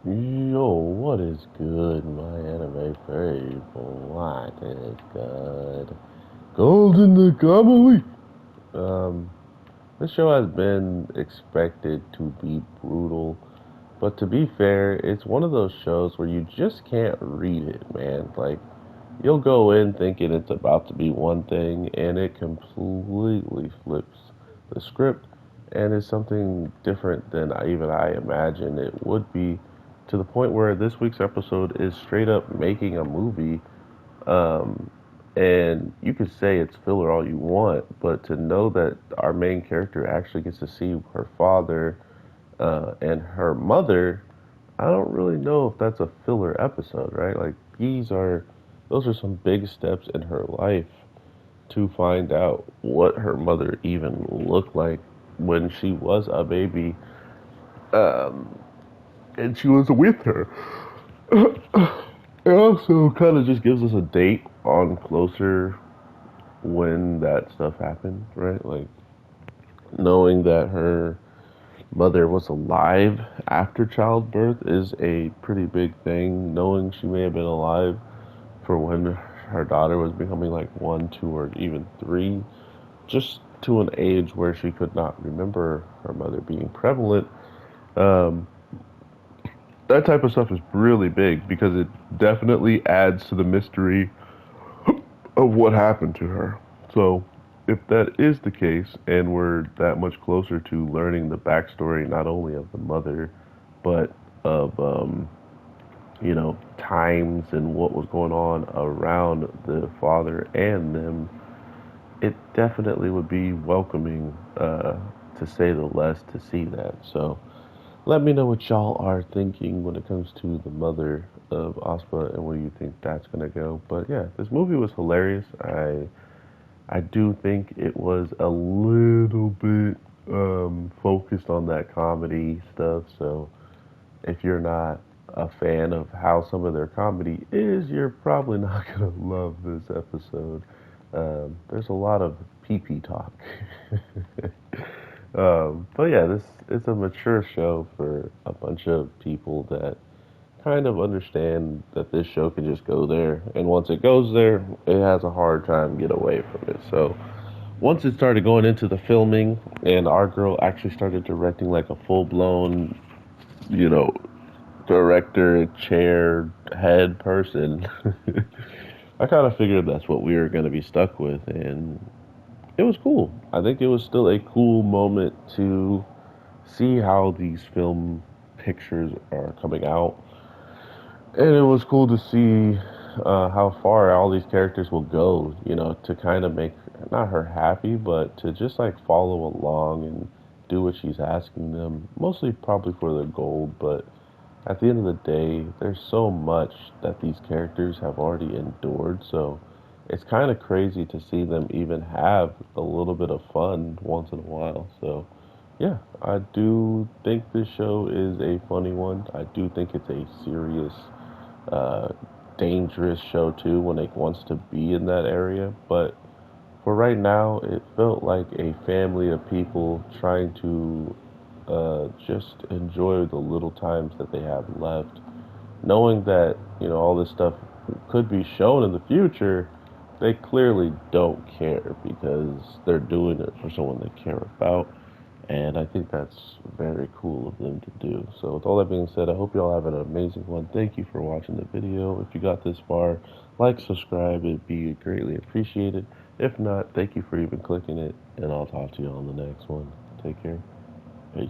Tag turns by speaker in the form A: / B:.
A: Yo, what is good, my anime people? What is good? Golden Kamuy! Um, this show has been expected to be brutal, but to be fair, it's one of those shows where you just can't read it, man. Like, you'll go in thinking it's about to be one thing, and it completely flips the script and is something different than I imagined it would be, to the point where this week's episode is straight up making a movie. Um, and you could say it's filler all you want, but to know that our main character actually gets to see her father and her mother, I don't really know if that's a filler episode, right? Like those are some big steps in her life to find out what her mother even looked like when she was a baby, um, and she was with her. It also kind of just gives us a date on closer when that stuff happened, right? Like knowing that her mother was alive after childbirth is a pretty big thing. Knowing she may have been alive for when her daughter was becoming like one, two, or even three, just to an age where she could not remember her mother being prevalent. Um, that type of stuff is really big because it definitely adds to the mystery of what happened to her. So, if that is the case, and we're that much closer to learning the backstory not only of the mother, but of times and what was going on around the father and them, it definitely would be welcoming, to say the less, to see that. So, let me know what y'all are thinking when it comes to the mother of Aspa and where you think that's gonna go. But yeah, this movie was hilarious. I do think it was a little bit focused on that comedy stuff. So if you're not a fan of how some of their comedy is, you're probably not gonna love this episode. There's a lot of pee pee talk. But yeah, this it's a mature show for a bunch of people that kind of understand that this show can just go there, and once it goes there, it has a hard time get away from it. So once it started going into the filming, and our girl actually started directing like a full blown, you know, director, chair, head person, I kind of figured that's what we were going to be stuck with, and it was cool. I think it was still a cool moment to see how these film pictures are coming out. And it was cool to see how far all these characters will go, to kind of make not her happy, but to just like follow along and do what she's asking them. Mostly probably for the gold, but at the end of the day, there's so much that these characters have already endured. So it's kind of crazy to see them even have a little bit of fun once in a while. So yeah, I do think this show is a funny one. I do think it's a serious, uh, dangerous show too when it wants to be in that area. But for right now, it felt like a family of people trying to just enjoy the little times that they have left, knowing that all this stuff could be shown in the future. They clearly don't care because they're doing it for someone they care about. And I think that's very cool of them to do. So, with all that being said, I hope you all have an amazing one. Thank you for watching the video. If you got this far, like, subscribe, it'd be greatly appreciated. If not, thank you for even clicking it, and I'll talk to you on the next one. Take care. Peace.